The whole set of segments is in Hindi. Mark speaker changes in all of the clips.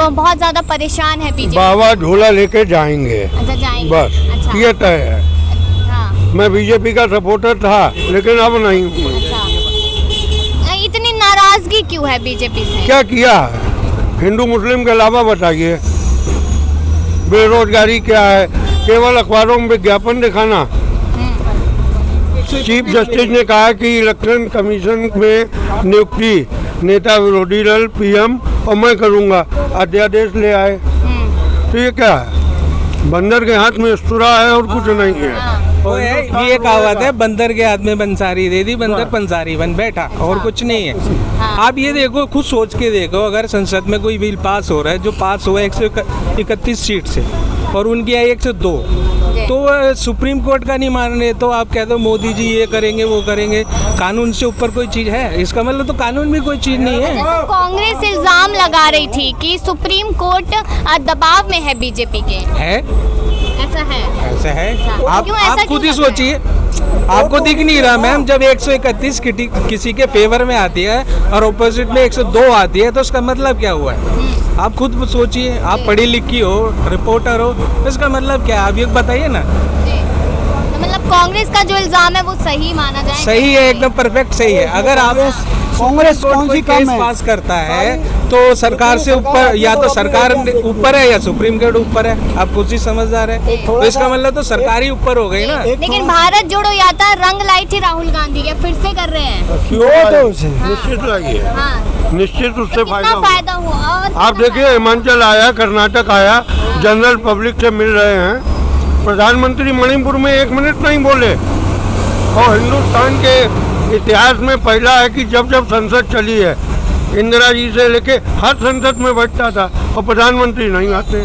Speaker 1: बहुत ज्यादा परेशान है बीजेपी।
Speaker 2: बाबा झोला लेके जाएंगे।
Speaker 1: अच्छा, जाएंगे।
Speaker 2: बस
Speaker 1: अच्छा।
Speaker 2: ये तय है।
Speaker 1: हाँ।
Speaker 2: मैं बीजेपी का सपोर्टर था लेकिन अब नहीं हूँ।
Speaker 1: अच्छा। इतनी नाराजगी क्यों है बीजेपी से?
Speaker 2: क्या किया है हिंदू मुस्लिम के अलावा बताइए। बेरोजगारी क्या है? केवल अखबारों में विज्ञापन दिखाना। चीफ जस्टिस ने कहा कि इलेक्शन कमीशन में नियुक्ति नेता विरोधी दल पीएम और मैं करूंगा, अध्यादेश ले आए। तो ये क्या है? बंदर के हाथ में सुरा है और कुछ नहीं है।
Speaker 3: वो है, ये कहावत है, बंदर के हाथ में पंसारी दे दी, बंदर पंसारी बन बैठा, और कुछ नहीं है। आप ये देखो, खुद सोच के देखो, अगर संसद में कोई बिल पास हो रहा है, जो पास हुआ 131 सीट से और उनकी आई 102, तो सुप्रीम कोर्ट का नहीं मान रहे, तो आप कहते हो मोदी जी ये करेंगे वो करेंगे। कानून से ऊपर कोई चीज है? इसका मतलब तो कानून भी कोई चीज नहीं है।
Speaker 1: तो कांग्रेस इल्जाम लगा रही थी कि सुप्रीम कोर्ट दबाव में है बीजेपी के।
Speaker 3: है,
Speaker 1: ऐसा है?
Speaker 3: ऐसा है।
Speaker 1: तो क्यों ऐसा
Speaker 3: आप खुद ही
Speaker 1: क्यों लग रहा है?
Speaker 3: सोचिए, आपको दिख नहीं रहा मैम, जब 131 किसी के फेवर में आती है और ऑपोजिट में 102 आती है, तो उसका मतलब क्या हुआ है? आप खुद सोचिए, आप पढ़ी लिखी हो, रिपोर्टर हो, इसका मतलब क्या है? आप ये बताइए ना।
Speaker 1: तो मतलब कांग्रेस का जो इल्जाम है वो सही माना जाए?
Speaker 3: सही है, एकदम परफेक्ट सही है। अगर आप
Speaker 4: कांग्रेस कौन सी
Speaker 3: केस
Speaker 4: कम है?
Speaker 3: पास करता है तो सरकार से ऊपर, या तो सरकार ऊपर है या सुप्रीम कोर्ट ऊपर है। आप खुद ही समझदार है, तो इसका मतलब तो सरकार ही ऊपर हो गई ना।
Speaker 1: लेकिन भारत जोड़ो यात्रा रंग लाई थी राहुल गांधी के, फिर से कर रहे हैं।
Speaker 2: निश्चित लाइए।
Speaker 1: हाँ।
Speaker 2: निश्चित उससे
Speaker 1: कितना फायदा हुआ? और
Speaker 2: आप देखिए, हिमाचल आया, कर्नाटक आया, जनरल पब्लिक से मिल रहे हैं। प्रधानमंत्री मणिपुर में 1 मिनट नहीं बोले। और हिंदुस्तान के इतिहास में पहला है कि जब जब संसद चली है, इंदिरा जी से लेके हर संसद में बैठता था और प्रधानमंत्री नहीं आते।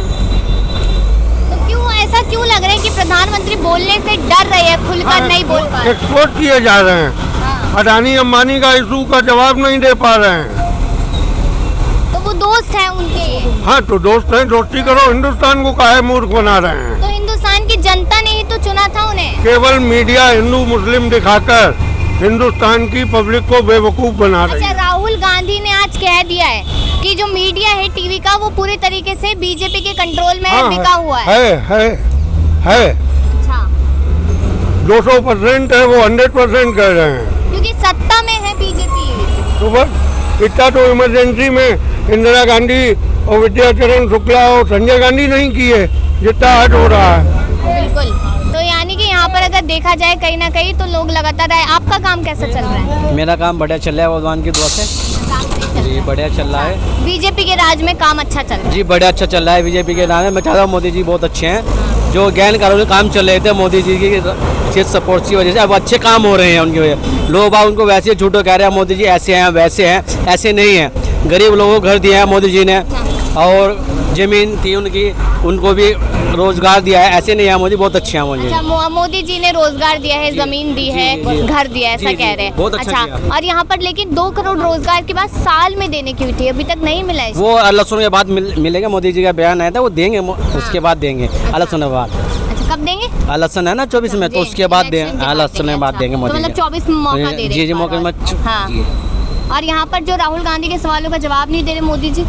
Speaker 1: तो क्यों ऐसा क्यों लग रहा है कि प्रधानमंत्री बोलने से डर रहे हैं, खुलकर नहीं बोल पा रहे?
Speaker 2: एक्सपोर्ट किए जा रहे हैं।
Speaker 1: हाँ।
Speaker 2: अडानी अंबानी का इशू का जवाब नहीं दे पा रहे हैं।
Speaker 1: तो वो दोस्त हैं उनके।
Speaker 2: हाँ, तो दोस्त हैं, दोस्ती करो। हिंदुस्तान को काहे मूर्ख बना रहे हैं?
Speaker 1: तो हिंदुस्तान की जनता ने ही तो चुना था उन्हें।
Speaker 2: केवल मीडिया हिंदू मुस्लिम दिखाकर हिंदुस्तान की पब्लिक को बेवकूफ बना रही
Speaker 1: अच्छा,
Speaker 2: है।
Speaker 1: राहुल गांधी ने आज कह दिया है कि जो मीडिया है टीवी का, वो पूरे तरीके से बीजेपी के कंट्रोल में
Speaker 2: हाँ,
Speaker 1: बिका हुआ है।
Speaker 2: है।
Speaker 1: अच्छा।
Speaker 2: 200% है, वो 100% कह रहे हैं।
Speaker 1: क्योंकि सत्ता में है बीजेपी।
Speaker 2: तो बस इतना तो इमरजेंसी में इंदिरा गांधी और विद्याचरण शुक्ला और संजय गांधी नहीं किए जितना आज हो रहा है।
Speaker 1: बिल्कुल। तो यानी कि यहाँ पर अगर देखा जाए कहीं ना कहीं तो लोग लगातार आए। आपका काम कैसा चल रहा है?
Speaker 4: मेरा काम बढ़िया चल रहा है भगवान की दुआ से। जी बढ़िया चल रहा है।
Speaker 1: बीजेपी के राज में काम अच्छा चल रहा है?
Speaker 4: जी बढ़िया अच्छा चल रहा है बीजेपी के नाम में। मैं चाहता हूँ मोदी जी बहुत अच्छे हैं। जो गैर कानूनी काम चल रहे थे मोदी जी की सपोर्ट की वजह से अब अच्छे काम हो रहे हैं उनकी वजह। लोग बाग उनको वैसे झूठो कह रहे हैं मोदी जी ऐसे हैं वैसे हैं, ऐसे नहीं हैं। गरीब लोगों को घर दिया है मोदी जी ने, और ज़मीन थी उनकी, उनको भी रोजगार दिया है। ऐसे नहीं है, मोदी बहुत अच्छे हैं मुझे।
Speaker 1: अच्छा, मोदी जी ने रोजगार दिया है, जमीन दी है, घर दिया है, ऐसा कह रहे हैं।
Speaker 4: बहुत अच्छा किया।
Speaker 1: और यहाँ पर लेकिन 2 करोड़ रोजगार की बात साल में देने की हुई थी, अभी तक नहीं मिला है।
Speaker 4: वो इलेक्शन के बाद मिलेगा। मोदी जी का बयान आया था, वो देंगे, उसके बाद देंगे। इलेक्शन के बाद।
Speaker 1: अच्छा, कब देंगे?
Speaker 4: इलेक्शन है ना 24 में, तो उसके बाद देंगे। इलेक्शन के बाद देंगे मोदी।
Speaker 1: मतलब 24 में मौका दे रहे हैं।
Speaker 4: जी मौके में।
Speaker 1: हाँ। और यहाँ पर जो राहुल गांधी के सवालों का जवाब नहीं दे रहे मोदी जी,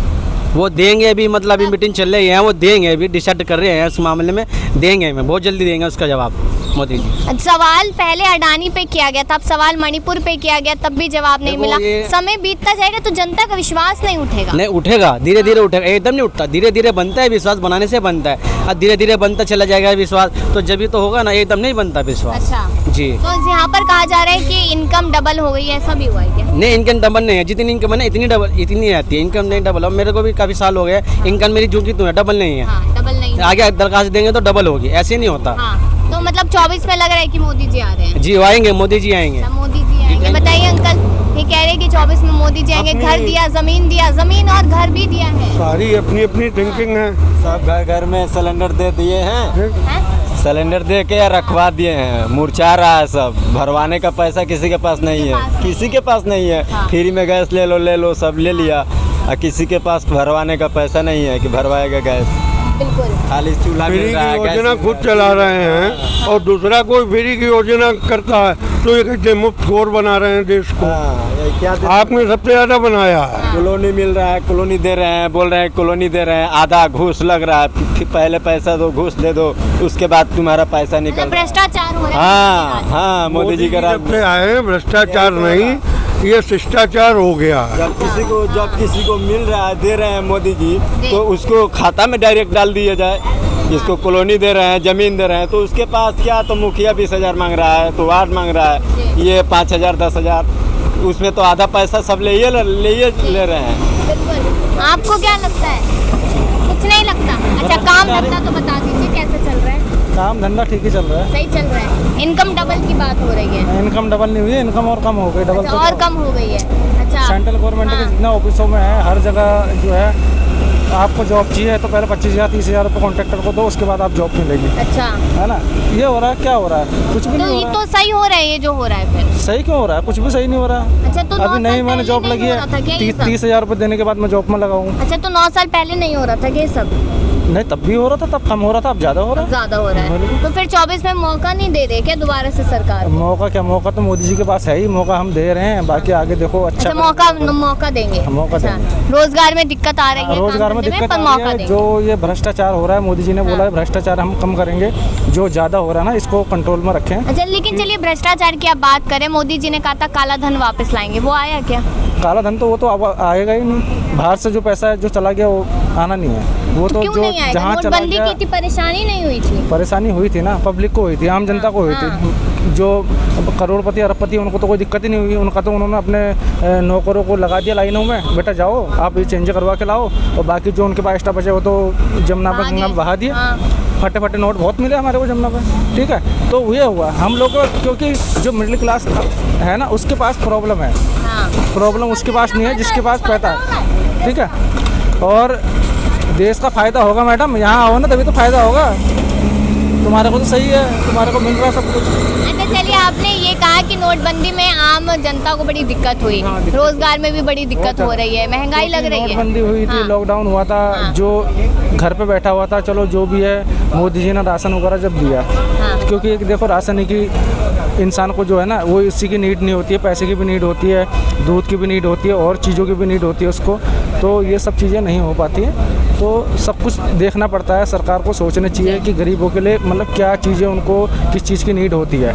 Speaker 4: वो देंगे अभी, मतलब अभी मीटिंग चल रही है, वो देंगे, अभी डिसाइड कर रहे हैं उस मामले में। देंगे, मैं बहुत जल्दी देंगे उसका जवाब मोदी जी।
Speaker 1: सवाल पहले अडानी पे किया गया था, अब सवाल मणिपुर पे किया गया, तब भी जवाब नहीं मिला। समय बीतता जाएगा तो जनता का विश्वास नहीं उठेगा।
Speaker 4: नहीं उठेगा, धीरे धीरे उठेगा, एकदम नहीं उठता, धीरे धीरे बनता है विश्वास, बनाने से बनता है। अब धीरे धीरे बनता चला जाएगा विश्वास, तो जब भी तो होगा ना, एकदम नहीं बनता विश्वास।
Speaker 1: अच्छा
Speaker 4: जी।
Speaker 1: तो यहाँ पर कहा जा रहा है कि इनकम डबल हो गई है, ऐसा भी हुआ है क्या?
Speaker 4: नहीं, इनकम डबल नहीं है, जितनी इनकम है ना इतनी आती है, इनकम नहीं डबल। अब मेरे को भी काफ़ी साल हो गए, इनकम मेरी जो जितनी है डबल नहीं है।
Speaker 1: हाँ, डबल नहीं।
Speaker 4: आगे दरखास्त देंगे तो डबल होगी, ऐसे नहीं होता।
Speaker 1: हाँ, तो मतलब 24 में लग रहा है कि मोदी जी आ रहे हैं।
Speaker 4: जी आएंगे, मोदी जी आएंगे।
Speaker 1: मोदी जी आएंगे। बताइए अंकल, ये कह रहे हैं कि 24 में मोदी जी आएंगे। घर दिया, जमीन और घर भी दिया है।
Speaker 2: सारी अपनी अपनी थिंकिंग है।
Speaker 5: सब घर घर में सिलेंडर दे दिए हैं, सिलेंडर दे के रखवा दिए हैं। मुरझा रहा है सब, भरवाने का पैसा किसी के पास नहीं है, किसी के पास नहीं है। फ्री में गैस ले लो सब ले लिया, और किसी के पास भरवाने का पैसा नहीं है कि भरवाएगा गैस।
Speaker 1: बिल्कुल।
Speaker 5: खाली चूल्हा
Speaker 2: फ्री
Speaker 5: मिल
Speaker 2: की
Speaker 5: रहा है,
Speaker 2: योजना
Speaker 5: गैस
Speaker 2: खुद चला रहे हैं और दूसरा कोई फ्री की योजना करता है तो ये कहते मुफ्त खोर बना रहे हैं देश को।
Speaker 5: हाँ, ये क्या दे-
Speaker 2: आपने सबसे ज्यादा बनाया है।
Speaker 5: कॉलोनी मिल रहा है, कॉलोनी दे रहे हैं, बोल रहे हैं कॉलोनी दे रहे हैं, आधा घूस लग रहा है, फिर पहले पैसा दो, घूस दे दो, उसके बाद तुम्हारा पैसा निकल रहा है।
Speaker 1: भ्रष्टाचार हो रहा है।
Speaker 5: हाँ हाँ, मोदी जी का राज।
Speaker 2: जब से आए भ्रष्टाचार नहीं, ये शिष्टाचार हो गया है।
Speaker 5: जब किसी को मिल रहा है, दे रहे हैं मोदी जी, तो उसको खाता में डायरेक्ट डाल दिया जाए। जिसको कॉलोनी दे रहे हैं, जमीन दे रहे हैं, तो उसके पास क्या, तो मुखिया 20,000 मांग रहा है, तो वार्ड मांग रहा है, ये 5,000 10,000, उसमें तो आधा पैसा सब ले रहे हैं।
Speaker 1: बिल्कुल। आपको क्या लगता है? कुछ नहीं लगता। अच्छा, काम धंधा तो बता दीजिए कैसे चल रहा है?
Speaker 6: काम धंधा ठीक ही चल रहा है।
Speaker 1: सही चल रहा है। इनकम डबल की बात हो रही है।
Speaker 6: इनकम डबल नहीं हुई है, इनकम और कम हो गई। डबल
Speaker 1: अच्छा, और कम हो गई है। अच्छा,
Speaker 6: सेंट्रल गवर्नमेंट के
Speaker 1: हाँ।
Speaker 6: जितने ऑफिसों में है, हर जगह जो है आपको जॉब चाहिए तो पहले 25,000 30,000 रुपये कॉन्ट्रैक्टर को दो, उसके बाद आप जॉब मिलेगी,
Speaker 1: अच्छा,
Speaker 6: है ना। ये हो रहा है, क्या हो रहा है? कुछ भी
Speaker 1: तो
Speaker 6: नहीं
Speaker 1: ये
Speaker 6: हो
Speaker 1: तो
Speaker 6: रहा
Speaker 1: सही हो रहा है ये जो हो रहा है फिर।
Speaker 6: है। सही क्यों हो रहा है? कुछ भी सही नहीं हो रहा है।
Speaker 1: अच्छा, तो 9
Speaker 6: अभी
Speaker 1: साल
Speaker 6: नहीं, मैंने
Speaker 1: पहले
Speaker 6: जॉब
Speaker 1: नहीं
Speaker 6: लगी
Speaker 1: हो
Speaker 6: है,
Speaker 1: रहा था क्या ये सब?
Speaker 6: 30,000 रुपये देने के बाद मैं जॉब में लगा हूँ।
Speaker 1: अच्छा, तो 9 साल पहले नहीं हो रहा था ये सब?
Speaker 6: नहीं, तब भी हो रहा था, तब कम हो रहा था, अब ज़्यादा हो रहा है।
Speaker 1: ज्यादा हो रहा है।
Speaker 6: बिल्कुल।
Speaker 1: तो फिर 24 में मौका नहीं दे रहे क्या दोबारा से सरकार?
Speaker 6: मौका क्या, मौका तो मोदी जी के पास है ही, मौका हम दे रहे हैं, बाकी आगे देखो। अच्छा
Speaker 1: अच्छा, मौका देंगे।
Speaker 6: मौका
Speaker 1: अच्छा,
Speaker 6: देंगे।
Speaker 1: रोजगार में दिक्कत आ रही है,
Speaker 6: रोजगार
Speaker 1: काम
Speaker 6: में
Speaker 1: धंधे
Speaker 6: दिक्कत
Speaker 1: पर
Speaker 6: आ
Speaker 1: मौका
Speaker 6: रही है।
Speaker 1: देंगे।
Speaker 6: जो ये भ्रष्टाचार हो रहा है, मोदी जी ने बोला है भ्रष्टाचार हम कम करेंगे, जो ज़्यादा हो रहा है ना इसको कंट्रोल में रखें।
Speaker 1: अच्छा, लेकिन चलिए भ्रष्टाचार की आप बात करें, मोदी जी ने कहा था काला धन वापस लाएंगे, वो आया क्या?
Speaker 6: काला धन तो वो तो अब आएगा ही नहीं। बाहर से जो पैसा है जो चला गया वो आना नहीं है। वो तो
Speaker 1: क्यों
Speaker 6: जो
Speaker 1: नहीं आएगा?
Speaker 6: जहाँ चला
Speaker 1: नोटबंदी
Speaker 6: गया,
Speaker 1: की थी, परेशानी नहीं हुई थी?
Speaker 6: परेशानी हुई थी ना, पब्लिक को हुई थी, आम जनता को हुई थी। जो करोड़पति अरबपति उनको तो कोई दिक्कत ही नहीं हुई। उनका तो उन्होंने अपने नौकरों को लगा दिया लाइनों में, बेटा जाओ आप ये चेंज करवा के लाओ, और बाकी जो उनके पास एक्स्ट्रा बचे वो तो जमुना पर गंगा में बहा दिया। फटे फटे नोट बहुत मिले हमारे को जमुना पे, ठीक है। तो ये हुआ हम लोग को, क्योंकि जो मिडिल क्लास है ना उसके पास प्रॉब्लम है। प्रॉब्लम उसके पास नहीं है जिसके पास पैसा है, ठीक है। और देश का फ़ायदा होगा मैडम, यहाँ आओ ना तभी तो फ़ायदा होगा। तुम्हारे को तो सही है, तुम्हारे को मिल रहा है सब कुछ।
Speaker 1: अच्छा, चलिए आपने ये कहा कि नोटबंदी में आम जनता को बड़ी दिक्कत हुई, रोजगार में भी बड़ी दिक्कत हो रही है, महंगाई लग रही है।
Speaker 6: नोटबंदी हुई थी, लॉकडाउन हुआ था, जो घर पे बैठा हुआ था, चलो जो भी है, मोदी जी ने राशन वगैरह जब दिया, क्योंकि एक देखो राशन की इंसान को जो है ना वो इसी की नीड नहीं होती है, पैसे की भी नीड होती है, दूध की भी नीड होती है, और चीज़ों की भी नीड होती है उसको। तो ये सब चीज़ें नहीं हो पाती हैं, तो सब कुछ देखना पड़ता है। सरकार को सोचना चाहिए कि गरीबों के लिए मतलब क्या चीज़ें उनको किस चीज़ की नीड होती है,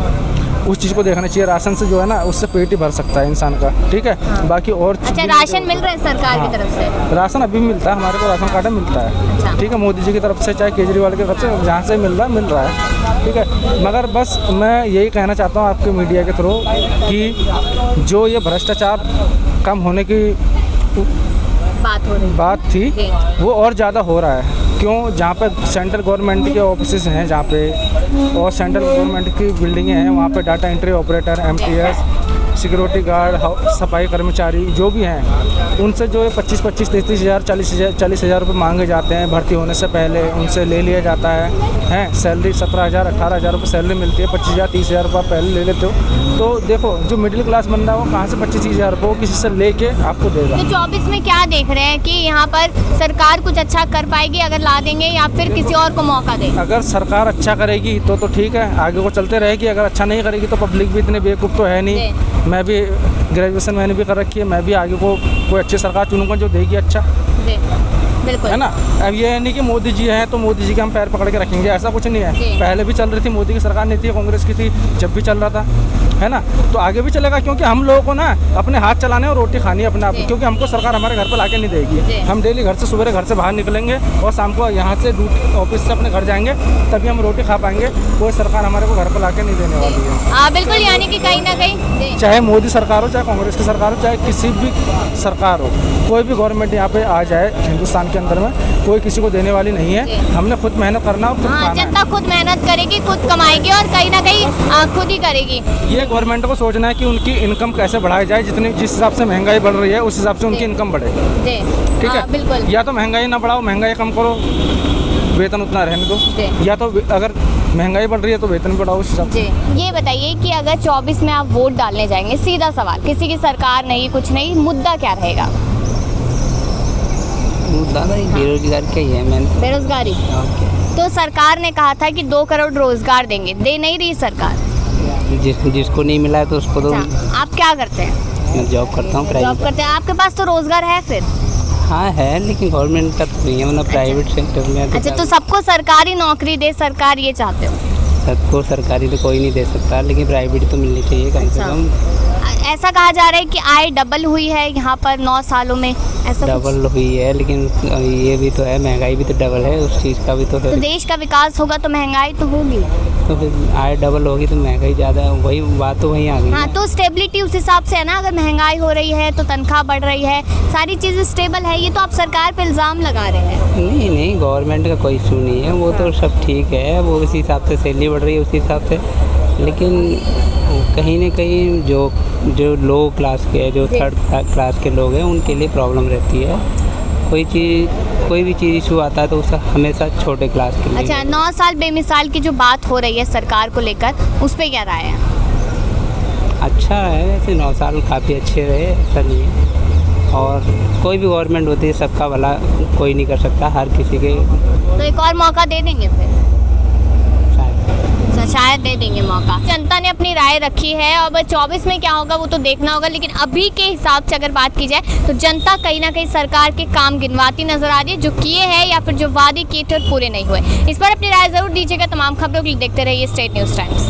Speaker 6: उस चीज़ को देखना चाहिए। राशन से जो है ना उससे पेट ही भर सकता है इंसान का, ठीक है। बाकी और
Speaker 1: अच्छा, राशन मिल रहा है सरकार की तरफ से?
Speaker 6: राशन अभी मिलता है, हमारे को राशन कार्ड मिलता है, ठीक है। मोदी जी की तरफ से चाहे केजरीवाल की तरफ से, जहाँ से मिल रहा है, ठीक है। मगर बस मैं यही कहना चाहता हूँ आपके मीडिया के थ्रू कि जो ये भ्रष्टाचार कम होने की बात थी वो और ज़्यादा हो रहा है। क्यों? जहाँ पे सेंट्रल गवर्नमेंट के ऑफिस हैं जहाँ पे, और सेंट्रल गवर्नमेंट की बिल्डिंगें हैं, वहाँ पे data entry operator, MTS, security guard, सफाई कर्मचारी जो भी हैं, उनसे जो 25-25, 33,000, 40,000 रुपये मांगे जाते हैं भर्ती होने से पहले, उनसे ले लिया जाता है। सैलरी 17,000, 18,000 रुपये सैलरी मिलती है, 25,000, 30,000 रुपये पहले ले लेते हो। तो देखो जो मिडिल क्लास बंदा है वो कहाँ से 25-30,000 रुपये वो किसी से लेके आपको देगा।
Speaker 1: तो 24 में क्या देख रहे हैं कि यहाँ पर सरकार कुछ अच्छा कर पाएगी अगर ला देंगे, या फिर किसी और को मौका देगा?
Speaker 6: अगर सरकार अच्छा करेगी तो ठीक है, आगे को चलते रहेगी। अगर अच्छा नहीं करेगी तो पब्लिक भी इतने बेवकूफ़ तो है नहीं। मैं भी ग्रेजुएशन मैंने भी कर रखी है, मैं भी आगे को कोई अच्छी सरकार चुनूंगा जो देगी अच्छा,
Speaker 1: बिल्कुल,
Speaker 6: है ना। अब ये नहीं कि मोदी जी हैं तो मोदी जी के हम पैर पकड़ के रखेंगे, ऐसा कुछ नहीं है। पहले भी चल रही थी, मोदी की सरकार नहीं थी, कांग्रेस की थी, जब भी चल रहा था, है ना। तो आगे भी चलेगा, क्योंकि हम लोगों को ना अपने हाथ चलाने और रोटी खानी है अपने आप, क्योंकि हमको सरकार हमारे घर पर लाके नहीं देगी। हम डेली घर से सुबह घर से बाहर निकलेंगे और शाम को यहाँ से ड्यूटी ऑफिस से अपने घर जाएंगे, तभी हम रोटी खा पाएंगे। कोई सरकार हमारे को घर पर लाके नहीं देने वाली है।
Speaker 1: बिल्कुल, यानी कि कहीं ना कहीं
Speaker 6: चाहे मोदी सरकार हो, चाहे कांग्रेस की सरकार हो, चाहे किसी भी सरकार हो, कोई भी गवर्नमेंट यहाँ पे आ जाए हिंदुस्तान के अंदर में, कोई किसी को देने वाली नहीं है। हमने खुद मेहनत करना और खुद खाना है।
Speaker 1: जनता खुद मेहनत करेगी, खुद कमाएगी और कहीं ना कहीं खुद ही करेगी।
Speaker 6: ये गवर्नमेंट को सोचना है कि उनकी इनकम कैसे बढ़ाई जाए, जिस हिसाब से महंगाई बढ़ रही है उस हिसाब से उनकी इनकम बढ़े, ठीक है।
Speaker 1: बिल्कुल,
Speaker 6: या तो महंगाई ना बढ़ाओ, महंगाई कम करो, वेतन उतना रहने दो, या तो अगर महंगाई बढ़ रही है तो वेतन बढ़ाओ उस हिसाब से।
Speaker 1: ये बताइए कि अगर 24 में आप वोट डालने जाएंगे, सीधा सवाल, किसी की सरकार नहीं कुछ नहीं, मुद्दा क्या रहेगा?
Speaker 7: मुद्दा तो बेरोजगार का ही है मैन।
Speaker 1: बेरोजगारी। तो सरकार ने कहा था कि 2 करोड़ रोजगार देंगे, दे नहीं रही सरकार।
Speaker 7: जिसको नहीं मिला है तो उसको तो।
Speaker 1: अच्छा, आप क्या करते हैं?
Speaker 7: मैं जॉब करता हूँ,
Speaker 1: जॉब
Speaker 7: प्राइवेट।
Speaker 1: करते हैं, आपके पास तो रोजगार है फिर।
Speaker 7: हाँ है, लेकिन गवर्नमेंट का तो नहीं है, मतलब प्राइवेट सेक्टर में।
Speaker 1: अच्छा, तो सबको सरकारी नौकरी दे सरकार, ये चाहते हो?
Speaker 7: सबको सरकारी तो कोई नहीं दे सकता, लेकिन प्राइवेट तो मिलनी चाहिए कम से कम।
Speaker 1: ऐसा कहा जा रहा है कि आय डबल हुई है यहाँ पर 9 सालों में, ऐसा
Speaker 7: डबल हुई है, लेकिन ये भी तो है, महंगाई भी तो डबल है, उस चीज़ का भी तो है।
Speaker 1: तो देश का विकास होगा तो महंगाई तो होगी।
Speaker 7: तो फिर आय डबल होगी तो महंगाई ज़्यादा, वही बात तो वहीं आ गई।
Speaker 1: हाँ, तो स्टेबिलिटी उस हिसाब से है ना, अगर महंगाई हो रही है तो तनख्वाह बढ़ रही है, सारी चीज़ें स्टेबल है, ये तो आप सरकार पे इल्ज़ाम लगा रहे हैं।
Speaker 7: नहीं, गवर्नमेंट का कोई इशू नहीं है, वो तो सब ठीक है, वो उसी हिसाब से सैलरी बढ़ रही है उसी हिसाब से। लेकिन कहीं ना कहीं जो लो क्लास के है, जो थर्ड क्लास के लोग हैं, उनके लिए प्रॉब्लम रहती है। कोई भी चीज़ इशू आता है तो उसका हमेशा छोटे क्लास के लिए।
Speaker 1: अच्छा, 9 साल बेमिसाल की जो बात हो रही है सरकार को लेकर, उस पर क्या राय है?
Speaker 7: अच्छा है वैसे, 9 साल काफ़ी अच्छे रहे, ऐसा नहीं है। और कोई भी गवर्नमेंट होती है, सबका भला कोई नहीं कर सकता, हर किसी के।
Speaker 1: तो एक और मौका दे देंगे फिर? शायद दे देंगे मौका। जनता ने अपनी राय रखी है, अब 24 में क्या होगा वो तो देखना होगा, लेकिन अभी के हिसाब से अगर बात की जाए तो जनता कहीं ना कहीं सरकार के काम गिनवाती नजर आ रही है, जो किए हैं या फिर जो वादे किए थे पूरे नहीं हुए। इस पर अपनी राय जरूर दीजिएगा। तमाम खबरों के लिए देखते रहिए स्टेट न्यूज़ टाइम्स।